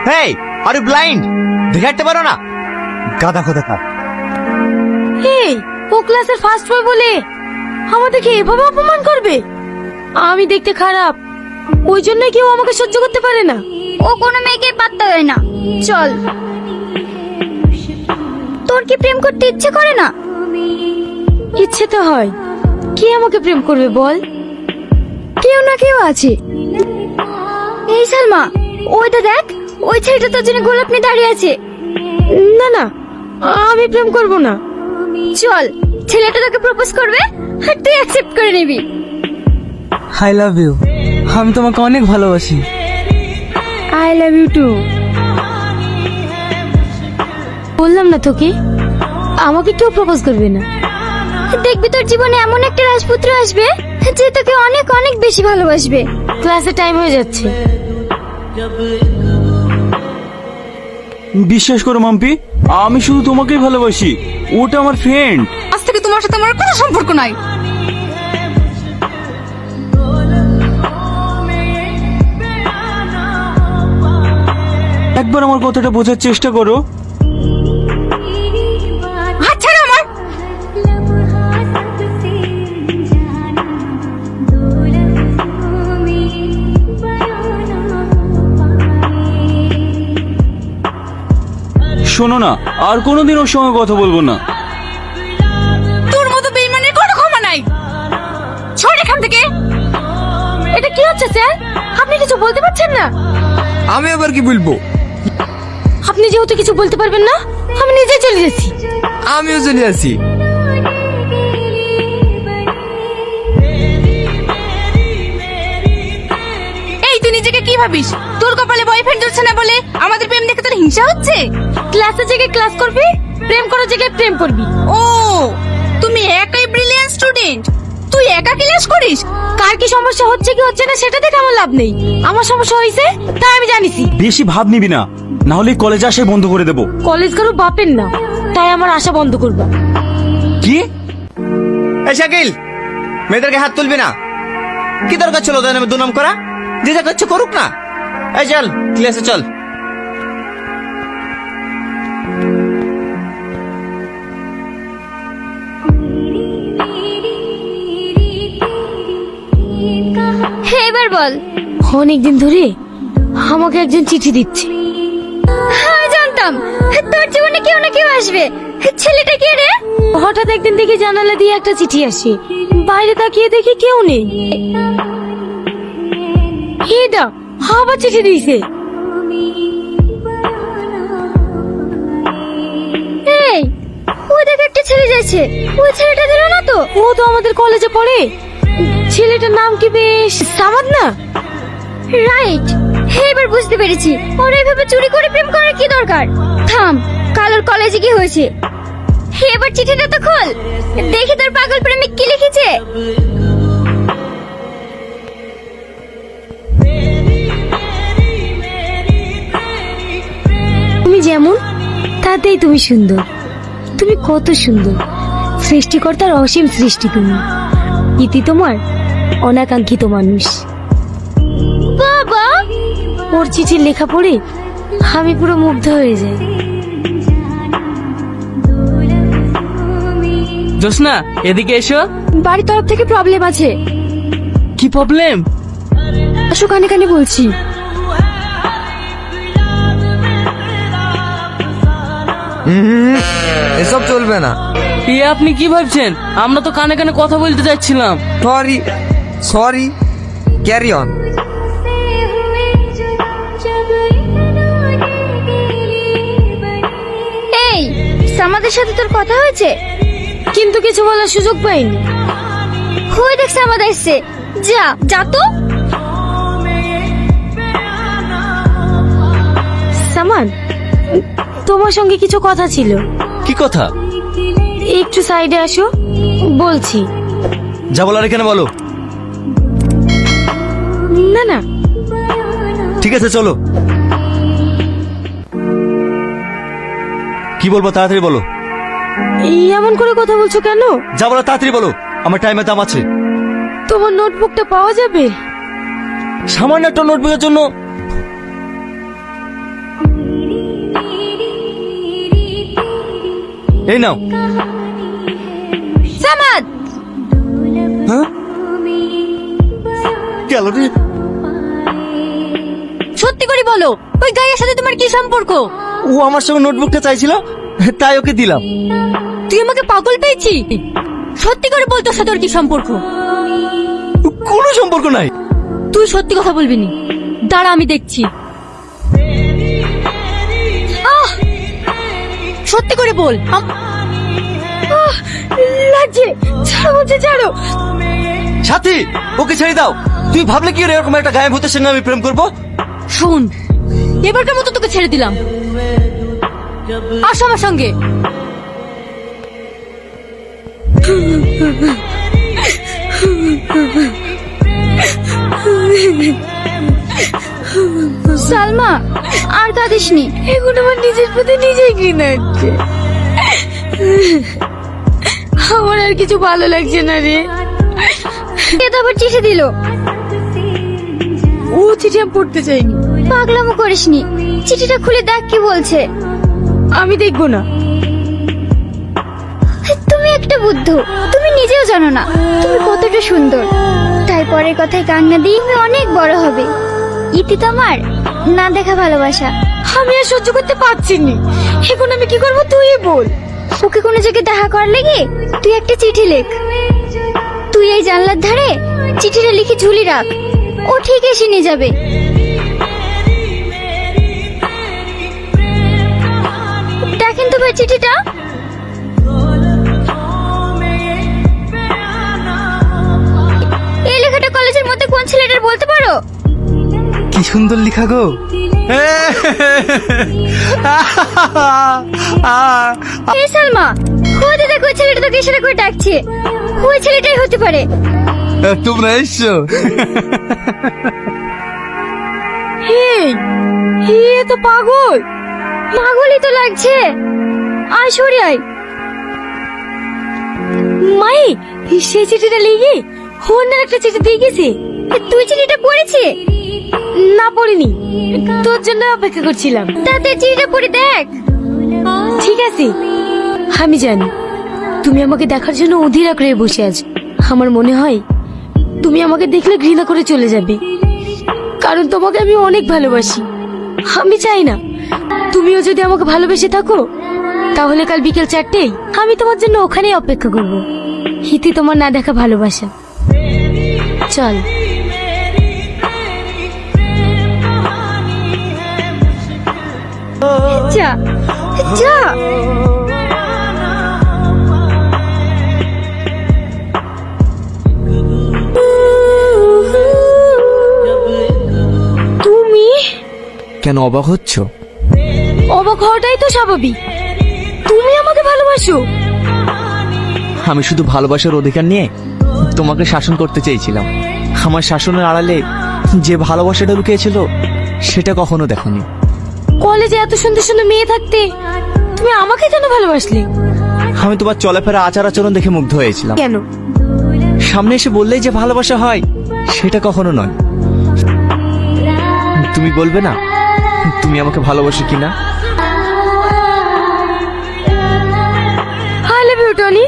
Hey, are you blind? দেখে হাঁটতে পারো না? গাদা খোদাকার। এই, ও ক্লাসের ফার্স্ট বয় বলে আমাদেরকে এভাবে অপমান করবে? আমি দেখতে খারাপ, ওই জন্য কেউ আমাকে সহ্য করতে পারে না। ও কোনো মেয়েকে পাত্তা দেয় না। চল। তোর কি প্রেম করতে ইচ্ছে করে না? ইচ্ছে তো হয়, কে আমাকে প্রেম করবে বল? কেউ না কেউ আছে। এই সালমা, ওইটা দেখ, ওই ছেলেটা তোর জন্য গোলাপ নিয়ে দাঁড়িয়ে আছে। না না, আমি প্রেম করব না। চল, ছেলেটা তোকে প্রপোজ করবে আর তুই অ্যাকসেপ্ট করে নিবি। I love you. আমি তোমাকে অনেক ভালোবাসি। I love you too. বললাম না তোকে, আমাকে কেউ প্রপোজ করবে না। দেখবি তোর জীবনে এমন একটা রাজপুত্র আসবে যে তোকে অনেক অনেক বেশি ভালোবাসবে। ক্লাসে টাইম হয়ে যাচ্ছে। বিশ্বাস করো মাম্পি, আমি শুধু তোমাকেই ভালোবাসি। ওটা আমার ফ্রেন্ড। আজ থেকে তোমার সাথে আমার কোনো সম্পর্ক নাই। একবার আমার কথাটা বোঝার চেষ্টা করো। হাত ছাড়ো আমার। শোনো না, আর কোনোদিন ওর সঙ্গে কথা বলবো না। তোর মতো বেইমানের কোনো ক্ষমা নাই। সর এখান থেকে। এটা কি হচ্ছে স্যার? আপনি কিছু বলতে পারছেন না? আমি আবার কি বলবো? আপনি যেহেতু কিছু বলতে পারবেন না, আমি নিজে চলে যাচ্ছি। আমিও চলে আসি। এই, তুই নিজেকে কি ভাবিস? তোর কপালে বয়ফ্রেন্ড জুটছে না বলে আমাদের প্রেম দেখে তোর হিংসা হচ্ছে? ক্লাসের জায়গায় ক্লাস করবি, প্রেম করার জায়গায় প্রেম করবি। ও, তুমি একাই ব্রিলিয়ান্ট স্টুডেন্ট। তুই একা ক্লাস করিস? কার কি সমস্যা হচ্ছে কি হচ্ছে না সেটা দেখে আমার লাভ নেই। আমার সমস্যা হয়েছে তাই আমি জানিছি। বেশি ভাব নিবি না, না হলে কলেজে আসে বন্ধ করে দেবো। কলেজ কারো বাপের না, তাই আমার আশা বন্ধ করবো। কি? এই শাকিল, মেয়েদেরকে হাত তুলবি না। কি দরকার ছিল ওদের নামে দুনাম করা? যে যা করছে করুক না। এই চল, ক্লাসে চল। হ্যাঁ, এবার বল। অনেকদিন ধরে আমাকে একজন চিঠি দিচ্ছে। আমি জানতাম তোর জীবনে কেউ না কেউ আসবে। ছেলেটা কে রে? হঠাৎ একদিন দেখি জানালা দিয়ে একটা চিঠি আসে, বাইরে তাকিয়ে দেখি কেউ নেই। এটা আবার চিঠি দিয়েছে। এই, ও দেখ একটা ছেলে যাচ্ছে। ওই ছেলেটা দিল না তো? ও তো আমাদের কলেজে পড়ে। ছেলেটার নাম কি বেশ সামাদ না? রাইট। এবার বুঝতে পেরেছি ওর এইভাবে চুরি করে প্রেম করার কি দরকার। থাম, কাল ওর কলেজে কি হয়েছে। এবার চিঠিটা তো খোল, দেখি তোর পাগল প্রেমিক কি লিখেছে। তুমি যেমন তাতেই তুমি সুন্দর। তুমি কত সুন্দর, সৃষ্টিকর্তার অসীম সৃষ্টি তুমি। ইতি তোমার অনাকাঙ্ক্ষিত মানুষ। বাবা, ওর চিঠির লেখা পড়ে আমি পুরো মুগ্ধ হয়ে যাই। জোসনা, এদিকে এসো। বাড়ির তরফ থেকে প্রবলেম আছে। কি প্রবলেম? আসো, কানে কানে বলছি। এসব চলবে না। এ আপনি কি ভাবছেন? আমরা তো কানে কানে কথা বলতে যাচ্ছিলাম। Sorry sorry, carry on. এই, সামাদের সাথে তোর কথা হয়েছে? কিন্তু কিছু বলার সুযোগ পাইনি। ওই দেখ সামাদ এসছে। যা যা তো। সামান, তোমার সঙ্গে কিছু কথা ছিল। কি কথা? একটু সাইডে আসো, বলছি। যা বলার এখানে বলো। না না, ঠিক আছে চলো। কি বলবো তাড়াতাড়ি বলো। এই এমন করে কথা বলছো কেন? যা বলো তাড়াতাড়ি বলো, আমার টাইমের দাম আছে। তোমার নোটবুকটা পাওয়া যাবে? সামান্য একটা নোটবুকের জন্য এই নাও। সামাদ, হ্যাঁ গেল রে। সত্যি করে বলো, ওই গায়ের সাথে তোমার কি সম্পর্ক? ও আমার সঙ্গে নোটবুকটা চাইছিল, তাই ওকে দিলাম। তুই আমাকে পাগল পেয়েছি? সত্যি করে বল, তোর সাথে ওর কি সম্পর্ক? কোনো সম্পর্ক নাই। তুই সত্যি কথা বলবি নি? দাঁড়া, আমি দেখছি। আহ! সত্যি করে বল। লাগছে, ছাড়ো বলছে, ছাড়ো। সাথী, ওকে ছেড়ে দাও। তুই ভাবলে কি এরকম একটা গায়ে ভূতের সঙ্গে আমি প্রেম করবো? শোন, এবারকার মতো তোকে ছেড়ে দিলাম, আসো আমার সঙ্গে। সালমা আর কাঁদিসনি। এখন আমার নিজের প্রতি নিজেই ঘৃণা হচ্ছে। আমার আর কিছু ভালো লাগছে না রে। এ তো আবার চিঠি দিল। ও চিঠি আমি পড়তে চাইনি। পাগলামো করিসনি, চিঠিটা খুলে দেখ কি বলছে। আমি দেখবো না। তুমি একটা বুদ্ধ, তুমি নিজেও জানো না তুমি কতটা সুন্দর। তাই পরের কথায় কান না দিয়ে তুমি অনেক বড় হবে। ইতি তোমার না দেখা ভালোবাসা। আমি আর সহ্য করতে পারছি না। এখন আমি কি করবো তুই বল। ওকে কোনো জায়গায় দেখা কর লেগে তুই একটা চিঠি লেখ। তুই এই জানলার ধারে চিঠিটা লিখে ঝুলি রাখ, ও ঠিক এসে নিয়ে যাবে। দেখেন তো ভাই চিঠিটা। এই লেখাটা কলেজের মধ্যে কোন ছেলেটার বলতে পারো? কি সুন্দর লেখা গো। এই সালমা, ওই যে দেখো ওই ছেলেটা তোকে ইশারা করে ডাকছে। ওই ছেলেটাই হতে পারে। তোমরা এসছো? এ তো পাগল। পাগলই তো লাগছে। আয় সরে আয়। মাই, সেই চিঠিটা লিখে অন্য একটা চিঠি দিয়ে গেছে। তুই চিঠিটা পড়েছি? না, পড়িনি, তোর জন্য অপেক্ষা করছিলাম। তাতে চিঠিটা পড়ে দেখ। ঠিক আছে, আমি জানি তুমি আমাকে দেখার জন্য অধীর আগ্রহে বসে আছো। আমার মনে হয় তুমি আমাকে দেখলে ঘৃণা করে চলে যাবে, কারণ তোমাকে আমি অনেক ভালোবাসি। আমি চাই না তুমিও যদি আমাকে ভালোবেসে থাকো, তাহলে কাল বিকেল 4টেই আমি তোমার জন্য ওখানেই অপেক্ষা করব। হিতি তোমার না দেখা ভালোবাসা। চল। যা যা। তুমি কেন অবাক হচ্ছ? অবাক হওয়াটাই তো স্বাভাবিক। তুমি আমাকে ভালোবাসো। আমি শুধু ভালোবাসার অধিকার নিয়ে তোমাকে শাসন করতে চেয়েছিলাম। আমার শাসনের আড়ালে যে ভালোবাসাটা লুকিয়েছিল সেটা কখনো দেখোনি। কলেজে এত সুন্দর সুন্দর মেয়ে থাকতে তুমি আমাকে কেন ভালোবাসলে? আমি তোমার চলাফেরা আচার আচরণ দেখে মুগ্ধ হয়েছিলাম। কেন? সামনে এসে বললেই যে ভালোবাসা হয় সেটা কখনো নয়। তুমি বলবে না তুমি আমাকে ভালোবাসো কিনা? I love you Tony.